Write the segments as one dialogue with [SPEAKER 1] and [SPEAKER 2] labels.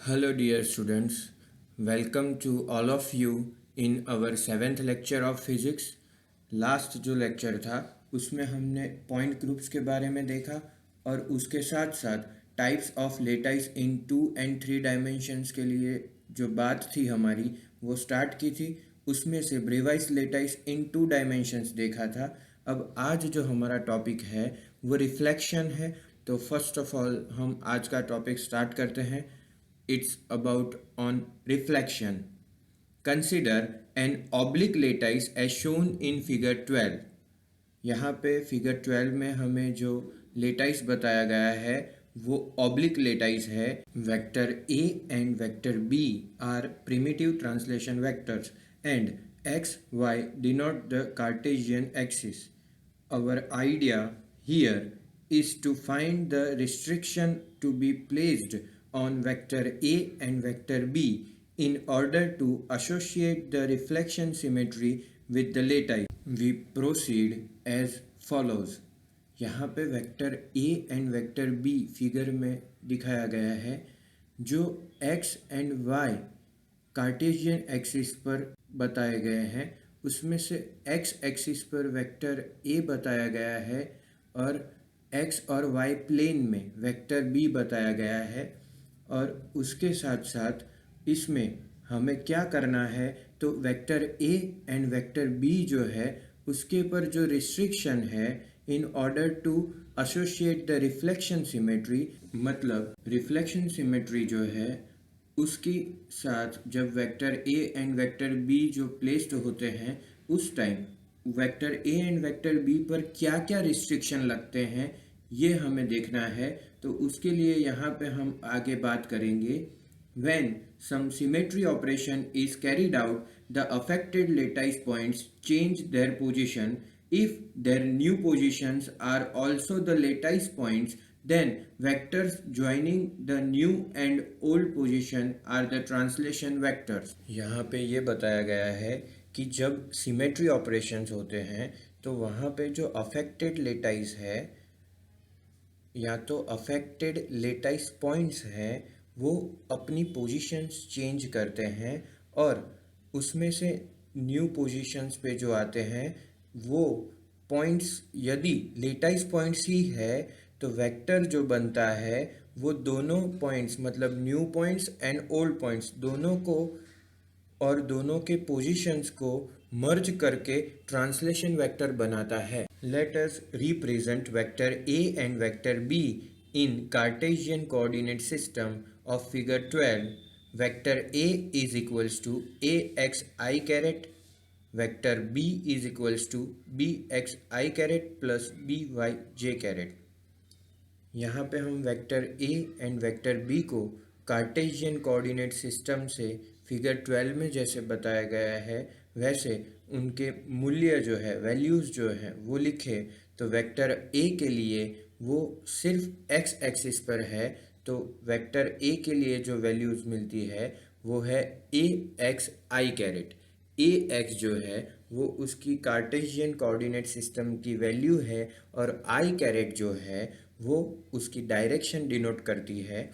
[SPEAKER 1] Hello, dear students. Welcome to all of you in our seventh lecture of physics. Last जो lecture था उसमें हमने point groups के बारे में देखा और उसके साथ साथ types of lattice in 2 and 3 dimensions के लिए जो बात थी हमारी वो स्टार्ट की थी। उसमें से ब्रेवाइस लेटाइस इन 2 डायमेंशंस देखा था। अब आज जो हमारा टॉपिक है वो रिफ्लेक्शन है। तो फर्स्ट ऑफ ऑल हम आज का टॉपिक स्टार्ट करते हैं। It's about on reflection. Consider an oblique lattice as shown in figure 12. यहाँ पे फिगर 12 में हमें जो लेटाइस बताया गया है वो ऑब्लिक लेटाइस है। Vector A and vector B are primitive translation vectors and X Y denote the Cartesian axis. Our idea here is to find the restriction to be placed on vector A and vector B in order to associate the reflection symmetry with the lattice. We proceed as follows. यहाँ पे vector A and vector B figure में दिखाया गया है। जो X and Y Cartesian axis पर बताए गए हैं उसमें से X एक्सिस पर वेक्टर A बताया गया है और X और Y प्लेन में वेक्टर B बताया गया है। और उसके साथ साथ इसमें हमें क्या करना है तो vector A and vector B जो है उसके पर जो रिस्ट्रिक्शन है in order to associate the reflection symmetry, मतलब रिफ्लेक्शन सिमेट्री जो है उसके साथ जब vector A and vector B जो प्लेस्ड होते हैं उस time vector A and vector B पर क्या क्या रिस्ट्रिक्शन लगते हैं ये हमें देखना है। तो उसके लिए यहाँ पे हम आगे बात करेंगे। When some symmetry operation is carried out, the affected lattice points change their position. If their new positions are also the lattice points, then vectors joining the new and old position are the translation vectors. यहाँ पे ये बताया गया है कि जब symmetry operations होते हैं तो वहाँ पे जो अफेक्टेड लेटाइस है या तो अफेक्टेड लेटाइस पॉइंट्स हैं वो अपनी पोजीशंस चेंज करते हैं और उसमें से न्यू पोजीशंस पे जो आते हैं वो पॉइंट्स यदि लेटाइस पॉइंट्स ही है तो वेक्टर जो बनता है वो दोनों पॉइंट्स मतलब new points and old points दोनों को और दोनों के पोजीशंस को मर्ज करके ट्रांसलेशन वेक्टर बनाता है। Let us represent vector A and vector B in Cartesian coordinate system of figure 12. Vector A is equals to A X I caret, vector B is equals to B X I caret plus B Y J caret. यहाँ पे हम vector A and vector B को Cartesian coordinate system से figure 12 में जैसे बताया गया है वैसे उनके मूल्य जो है वैल्यूज़ जो हैं वो लिखे। तो वेक्टर ए के लिए वो सिर्फ एक्स एक्सिस पर है तो वेक्टर ए के लिए जो वैल्यूज़ मिलती है वो है ए X I carat. A x जो है वो उसकी कार्टेशियन कोऑर्डिनेट सिस्टम की वैल्यू है और आई कैरेट जो है वो उसकी डायरेक्शन डिनोट करती है।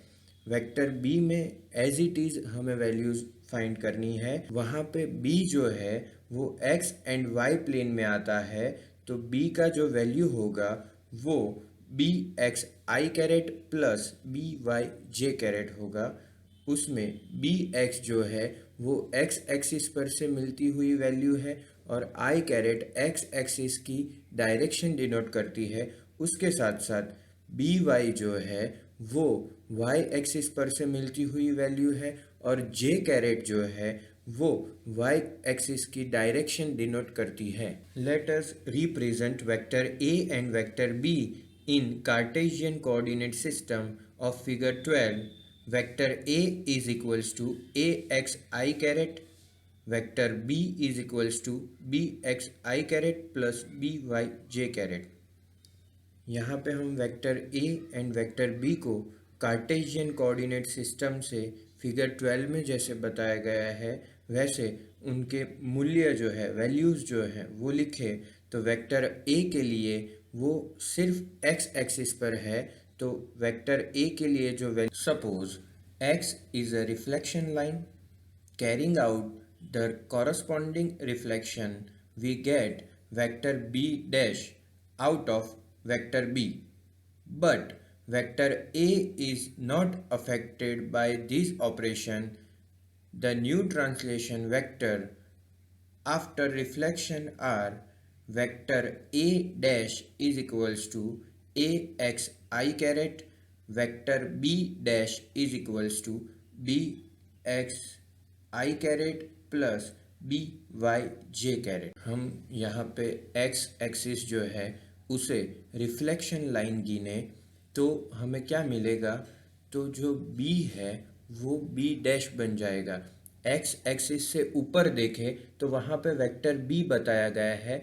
[SPEAKER 1] वेक्टर बी में एज इट इज़ हमें वैल्यूज़ फाइंड करनी है। वहाँ पे बी जो है वो एक्स एंड वाई प्लेन में आता है तो बी का जो वैल्यू होगा वो B X I caret plus B Y J carat होगा। उसमें बी एक्स जो है वो एक्स एक्सिस पर से मिलती हुई वैल्यू है और आई कैरेट एक्स एक्सिस की डायरेक्शन डिनोट करती है। उसके साथ साथ बी वाई जो है वो वाई एक्सिस पर से मिलती हुई वैल्यू है और जे कैरेट जो है वो वाई एक्सिस की डायरेक्शन डिनोट करती है। Let us represent vector A and vector B in Cartesian coordinate system of figure 12. Vector A is equals to A X I caret, vector B is equals to B X I caret plus B Y J caret. यहाँ पे हम vector A and vector B को Cartesian coordinate system से figure 12 में जैसे बताया गया है वैसे उनके मूल्य जो है वैल्यूज़ जो हैं वो लिखे। तो वेक्टर ए के लिए वो सिर्फ एक्स एक्सिस पर है तो वेक्टर ए के लिए जो value suppose X is a reflection line. Carrying out the corresponding reflection, we get vector b dash out of vector b. But vector A is not affected by this operation. The new translation vector after reflection are vector A dash is equals to ax I caret, vector B dash is equals to bx I caret plus B Y J caret. हम यहाँ पे x axis जो है उसे reflection line गिने तो हमें क्या मिलेगा, तो जो बी है वो बी डैश बन जाएगा। एक्स एक्सिस से ऊपर देखें तो वहाँ पे वेक्टर बी बताया गया है,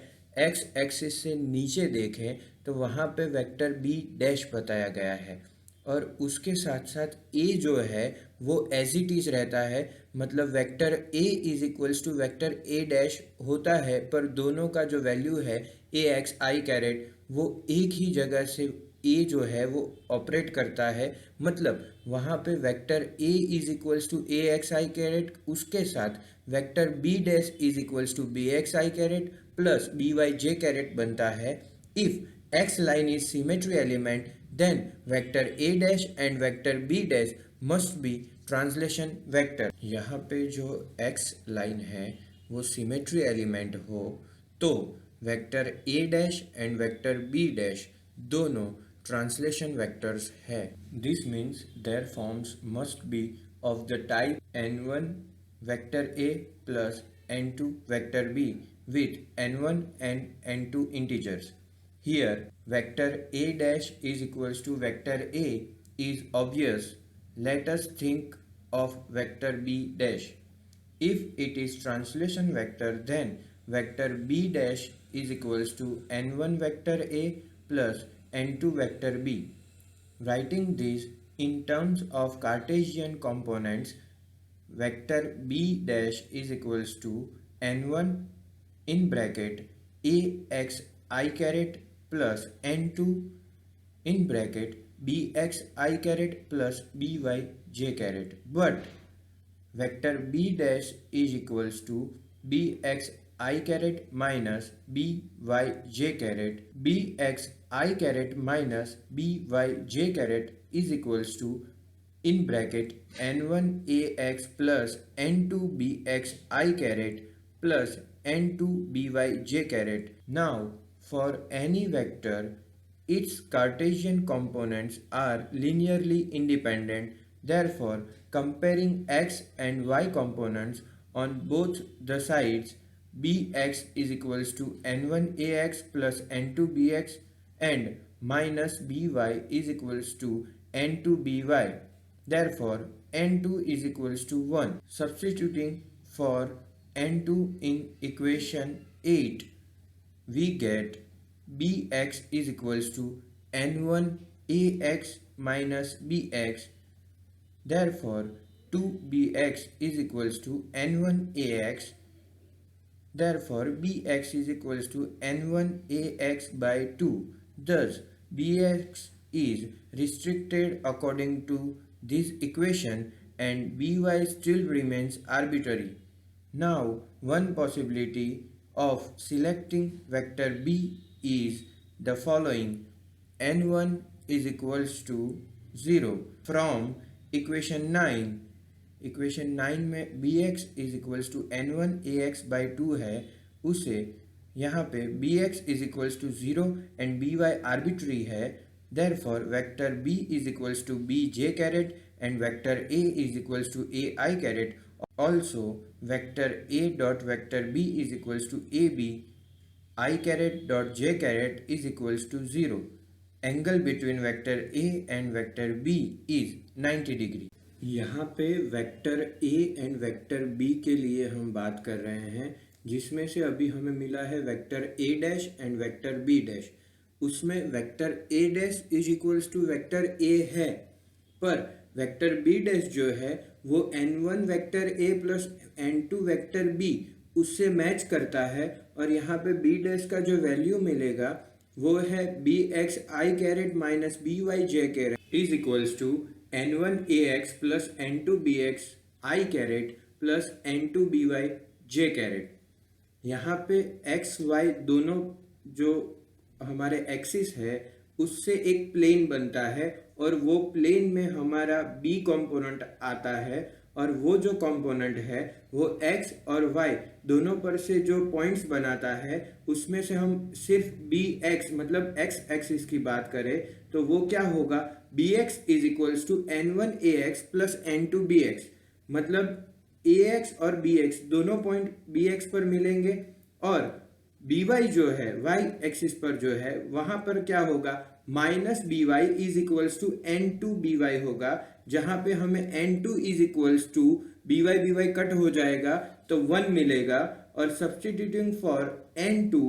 [SPEAKER 1] एक्स एक्सिस से नीचे देखें तो वहाँ पे वेक्टर बी डैश बताया गया है। और उसके साथ साथ ए जो है वो एज इट इज रहता है, मतलब vector A is equals to vector A dash होता है, पर दोनों का जो वैल्यू है ए एक्स आई कैरेट वो एक ही जगह से ए जो है वो ऑपरेट करता है। मतलब वहाँ पे vector A is equals to A X I caret, उसके साथ vector B dash is equals to B X I caret plus B Y J caret बनता है। If X line is symmetry element then vector a dash and vector b dash must be translation vector। यहाँ पे जो x line है वो symmetry element हो तो vector a dash and vector b dash दोनों ट्रांसलेशन वेक्टर्स है। This means their forms must be of the type n1 vector a plus n2 vector b with n1 and n2 integers। Here vector a dash is equals to vector a is obvious. Let us think of vector b dash. If it is translation vector, then vector b dash is equals to n1 vector a plus n2 vector b. Writing this in terms of Cartesian components, vector b dash is equals to n1 in bracket ax I caret plus n2 in bracket bx I caret plus by j caret, but vector b dash is equals to bx I caret minus by j caret, bx I caret minus by j caret is equals to in bracket n1 ax plus n2 bx I caret plus n2 by j caret. Now for any vector, its Cartesian components are linearly independent. Therefore, comparing x and y components on both the sides, bx is equals to n1ax plus n2bx and minus by is equals to n2by. Therefore, n2 is equals to 1. Substituting for n2 in equation 8, we get bx is equals to n1 ax minus bx. Therefore, 2bx is equals to n1 ax. Therefore, bx is equals to n1 ax by 2. Thus, bx is restricted according to this equation and by still remains arbitrary. Now, one possibility of selecting vector b is the following: n1 is equals to 0 from equation 9। Equation 9 में bx is equals to n1 ax by 2 है, उसे यहाँ पे bx is equals to 0 and by arbitrary है। Therefore vector b is equals to bj caret and vector a is equals to ai caret. Also vector a dot vector b is equals to ab I caret dot j caret is equals to 0. Angle between vector a and vector b is 90 degree। यहाँ पे vector a and vector b के लिए हम बात कर रहे हैं, जिसमें से अभी हमें मिला है vector a dash and vector b dash. उसमें vector a dash is equals to vector a है, पर वेक्टर b डैश जो है वो n1 vector a plus n2 vector b उससे मैच करता है, और यहाँ पे b डैश का जो वैल्यू मिलेगा वो है bx I caret minus by j caret is equals to n1ax plus n2bx I caret plus n2by j caret. यहाँ पे एक्स वाई दोनों जो हमारे एक्सिस है उससे एक प्लेन बनता है और वो प्लेन में हमारा बी कंपोनेंट आता है और वो जो कंपोनेंट है वो एक्स और वाई दोनों पर से जो पॉइंट्स बनाता है उसमें से हम सिर्फ बी एक्स मतलब एक्स एक्सिस की बात करें तो वो क्या होगा, B X is equals to N one A X plus N two B X. मतलब ए एक्स और बी एक्स दोनों पॉइंट बी एक्स पर मिलेंगे और बी वाई जो है वाई एक्सिस पर जो है वहां पर क्या होगा, minus B Y is equals to N two B Y होगा, जहां पे हमें N two is equals to B Y cut हो जाएगा तो 1 मिलेगा। और substituting for N two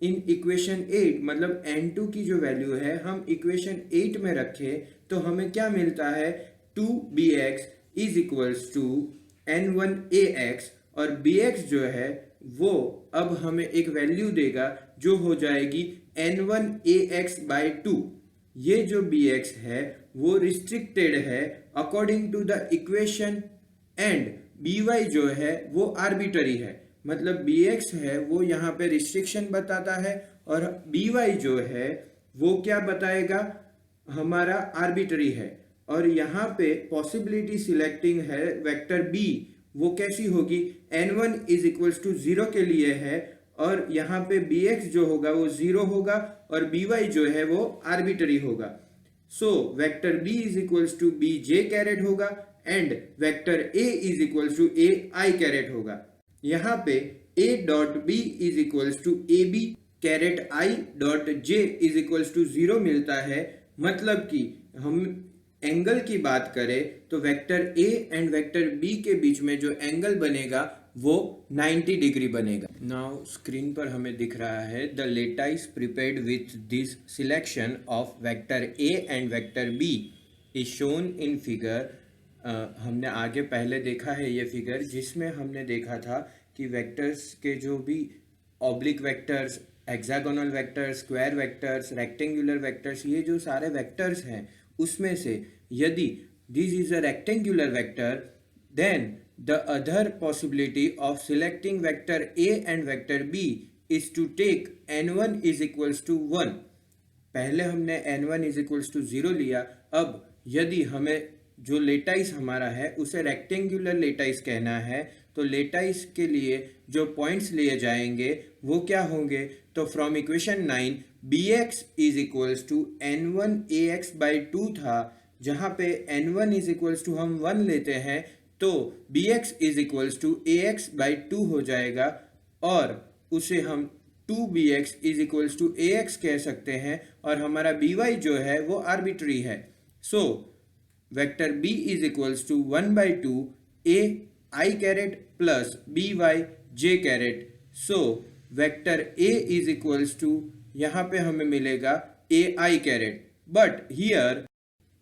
[SPEAKER 1] in equation 8 मतलब एन टू की जो वैल्यू है हम इक्वेशन 8 में रखें तो हमें क्या मिलता है, 2bx is equals to n1ax और bx जो है वो अब हमें एक वैल्यू देगा जो हो जाएगी n1ax/2। ये जो bx है वो रिस्ट्रिक्टेड है according to the equation and by जो है वो आर्बिटरी है। मतलब bx है वो यहाँ पे रिस्ट्रिक्शन बताता है और by जो है वो क्या बताएगा, हमारा आर्बिटरी है। और यहाँ पे पॉसिबिलिटी सिलेक्टिंग है वेक्टर b, वो कैसी होगी, n1 इज इक्वल्स टू 0 के लिए है और यहाँ पे bx जो होगा वो 0 होगा और by जो है वो आर्बिटरी होगा। So vector b is equals to b j caret होगा and vector a is equals to a I caret होगा। यहाँ पे a dot b is equals to a b caret I dot j is equals to 0 मिलता है। मतलब कि हम angle की बात करें तो vector a and vector b के बीच में जो एंगल बनेगा वो 90 डिग्री बनेगा। नाउ स्क्रीन पर हमें दिख रहा है the lattice prepared with this selection of vector a and vector b is shown in figure. हमने आगे पहले देखा है ये फिगर जिसमें हमने देखा था कि वेक्टर्स के जो भी oblique vectors, hexagonal vectors, square vectors, rectangular vectors, ये जो सारे वेक्टर्स हैं उसमें से यदि this is a rectangular vector then the other possibility of selecting vector a and vector b is to take n1 is equals to 1। पहले हमने n1 is equals to 0 लिया। अब यदि हमें जो लेटाइस हमारा है उसे रेक्टेंगुलर लेटाइस कहना है तो लेटाइस के लिए जो पॉइंट्स लिए जाएंगे वो क्या होंगे, तो from equation 9 bx is equals to n1ax/2 था, जहाँ पे n1 इज इक्वल्स टू हम 1 लेते हैं तो bx is equals to ax/2 हो जाएगा और उसे हम 2bx is equals to ax कह सकते हैं और हमारा by जो है वो आर्बिट्री है। So vector b is equals to 1/2 a I caret plus by j caret. So vector a is equals to यहाँ पे हमें मिलेगा a I caret. But here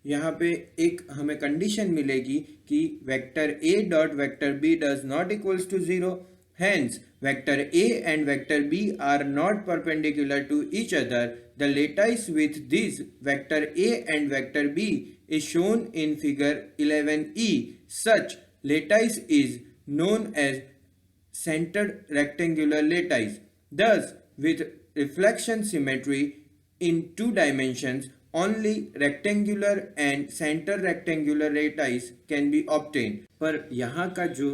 [SPEAKER 1] यहाँ पे एक हमें कंडीशन मिलेगी कि vector a dot vector b does not equals to 0, hence vector a and vector b are not perpendicular to each other. The lattice with this vector a and vector b is shown in figure 11e. Such lattice is known as centered rectangular lattice. Thus, with reflection symmetry in 2 dimensions, only rectangular and center rectangular lattice can be obtained. पर यहाँ का जो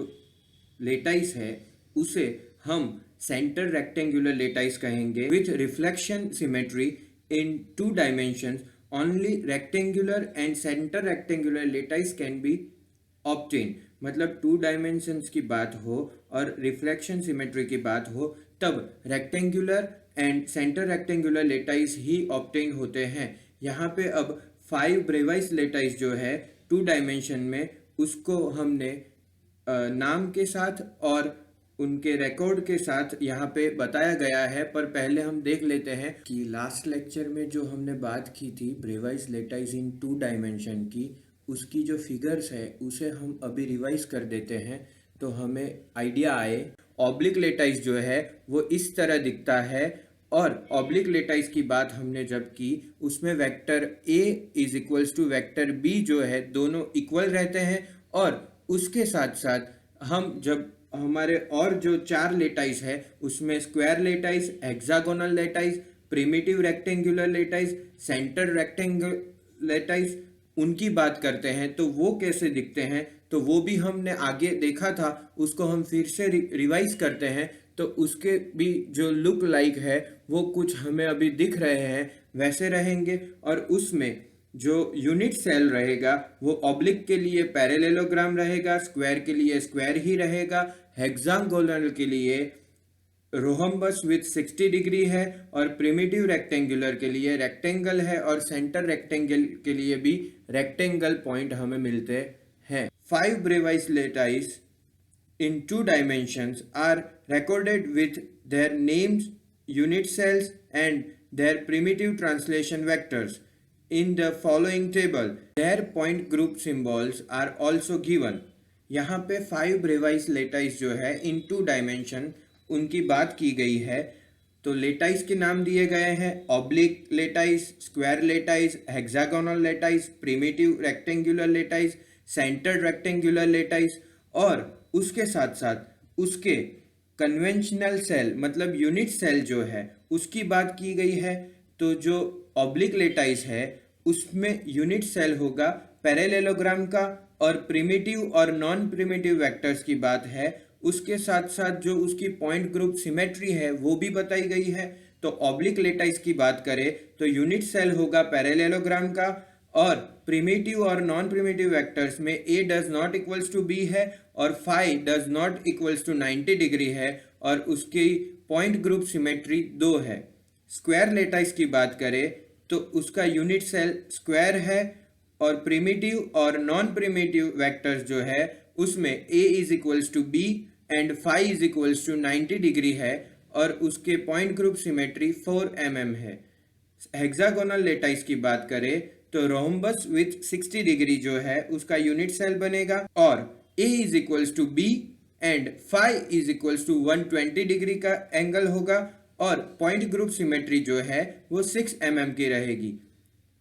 [SPEAKER 1] lattice है उसे हम centre rectangular lattice कहेंगे। With reflection symmetry in 2 dimensions only rectangular and centre rectangular lattice can be obtain. मतलब 2 dimensions की बात हो और रिफ्लेक्शन सिमेट्री की बात हो तब rectangular and centre rectangular lattice he obtain होते हैं। यहाँ पे अब 5 ब्रेवाइस लेटाइस जो है 2 डायमेंशन में उसको हमने नाम के साथ और उनके रिकॉर्ड के साथ यहाँ पे बताया गया है। पर पहले हम देख लेते हैं कि लास्ट लेक्चर में जो हमने बात की थी ब्रेवाइस लेटाइस इन 2 डायमेंशन की, उसकी जो फिगर्स है उसे हम अभी रिवाइज कर देते हैं तो हमें आइडिया आए। ऑब्लिक लेटाइस जो है वो इस तरह दिखता है और ऑब्लिक लेटाइस की बात हमने जब की उसमें vector A is equals to vector B जो है दोनों इक्वल रहते हैं, और उसके साथ साथ हम जब हमारे और जो चार लेटाइस है उसमें square lattice, hexagonal lattice, primitive rectangular lattice, centre rectangle lattice, उनकी बात करते हैं तो वो कैसे दिखते हैं तो वो भी हमने आगे देखा था, उसको हम फिर से रिवाइज करते हैं। तो उसके भी जो लुक लाइक है वो कुछ हमें अभी दिख रहे हैं वैसे रहेंगे, और उसमें जो यूनिट सेल रहेगा वो ऑब्लिक के लिए पैरेलेलोग्राम रहेगा, स्क्वायर के लिए स्क्वायर ही रहेगा, हेक्सागोनल के लिए रोहम्बस विथ 60 डिग्री है, और प्रिमिटिव रेक्टेंगुलर के लिए रेक्टेंगल है, और सेंटर रेक्टेंगल के लिए भी रेक्टेंगल पॉइंट हमें मिलते हैं। 5 ब्रेवाइस lattice in 2 dimensions are recorded with their names, unit cells and their primitive translation vectors in the following table. Their point group symbols are also given. यहाँ पे 5 ब्रेवाइस लेटाइस जो है इन 2 डायमेंशन उनकी बात की गई है। तो लेटाइस के नाम दिए गए हैं oblique lattice, square lattice, hexagonal lattice, primitive rectangular lattice, centred rectangular lattice, और उसके साथ साथ उसके कन्वेंशनल सेल मतलब यूनिट सेल जो है उसकी बात की गई है। तो जो ऑब्लिक लेटाइस है उसमें यूनिट सेल होगा पैरेलेलोग्राम का, और प्रिमिटिव और नॉन प्रिमिटिव वेक्टर्स की बात है। उसके साथ साथ जो उसकी पॉइंट ग्रुप सिमेट्री है वो भी बताई गई है। तो ऑब्लिक लेटाइस की बात करें तो यूनिट सेल होगा पैरेलेलोग्राम का, और प्रिमिटिव और नॉन प्रिमिटिव वेक्टर्स में a does not equals to b है, और phi does not equals to 90 degree है, और उसकी पॉइंट ग्रुप सिमेट्री 2 है। स्क्वायर लेटाइस की बात करें तो उसका यूनिट सेल स्क्वायर है, और प्रिमिटिव और नॉन प्रिमिटिव वेक्टर्स जो है उसमें a is equals to b and phi is equals to 90 degree है, और उसके पॉइंट ग्रुप सिमेट्री 4 mm है। हेक्सागोनल लेटाइस की बात करें तो रोम्बस विथ 60 डिग्री जो है उसका यूनिट सेल बनेगा, और a is equals to b and phi is equals to 120 degree का एंगल होगा, और पॉइंट ग्रुप सिमेट्री जो है वो 6 mm की रहेगी।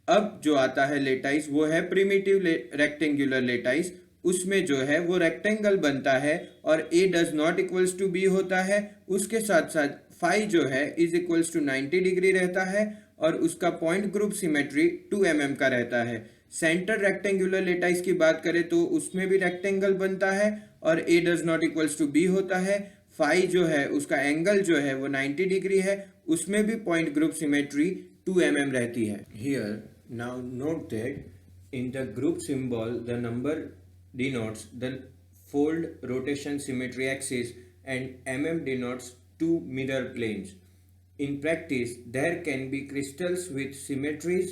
[SPEAKER 1] अब जो आता है लेटाइस वो है प्रिमिटिव रेक्टेंगुलर लेटाइस, उसमें जो है वो रेक्टेंगल बनता है और a does not equals to b होता है। उसके साथ साथ फाई जो है इज इक्वल्स टू 90 डिग्री रहता है, और उसका पॉइंट ग्रुप सिमेट्री 2 mm का रहता है। सेंटर रेक्टेंगुलर लेटाइस की बात करें तो उसमें भी रेक्टेंगल बनता है और a does not equals to b होता है। फाई जो है उसका एंगल जो है वो 90 डिग्री है, उसमें भी पॉइंट ग्रुप सिमेट्री 2 mm रहती है। Here now note that in the group symbol the number denotes the fold rotation symmetry axis and mm denotes two mirror planes. In practice, there can be crystals with symmetries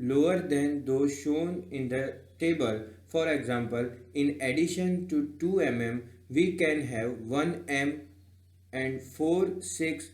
[SPEAKER 1] lower than those shown in the table. For example, in addition to 2 mm, we can have 1 m and 4, 6,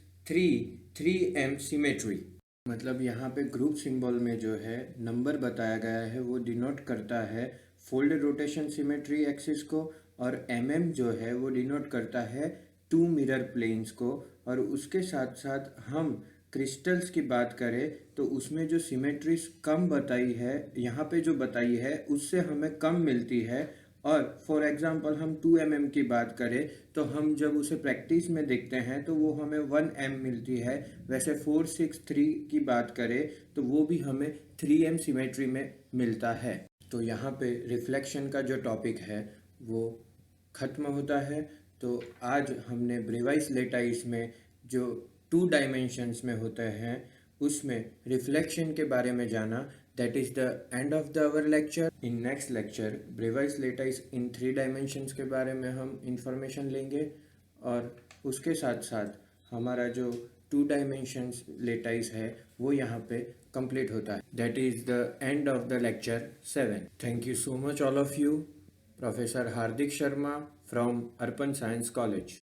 [SPEAKER 1] 3 m symmetry. मतलब यहाँ पे group symbol में जो है number बताया गया है वो डिनोट करता है फोल्ड रोटेशन सिमेट्री एक्सिस को, और mm जो है वो डिनोट करता है 2 मिरर प्लेन्स को। और उसके साथ साथ हम क्रिस्टल्स की बात करें तो उसमें जो सिमेट्रीज कम बताई है यहाँ पे जो बताई है उससे हमें कम मिलती है। और फॉर एग्जांपल हम 2 mm की बात करें तो हम जब उसे प्रैक्टिस में देखते हैं तो वो हमें 1 m मिलती है। वैसे 4, 6, 3 की बात करें तो वो भी हमें 3 m सिमेट्री में मिलता है। तो यहाँ पे रिफ्लेक्शन का जो टॉपिक है वो ख़त्म होता है। तो आज हमने ब्रेवाइस लेटाइस में जो 2 डायमेंशंस में होते हैं उसमें रिफ्लेक्शन के बारे में जाना। That is the end of the our lecture. In next lecture Bravais lattice in 3 dimensions के बारे में हम इंफॉर्मेशन लेंगे, और उसके साथ साथ हमारा जो 2 डायमेंशंस लेटाइस है वो यहाँ पे कंप्लीट होता है। That is the end of the lecture 7। Thank you so much all of you. Professor Hardik Sharma from Arpan science college.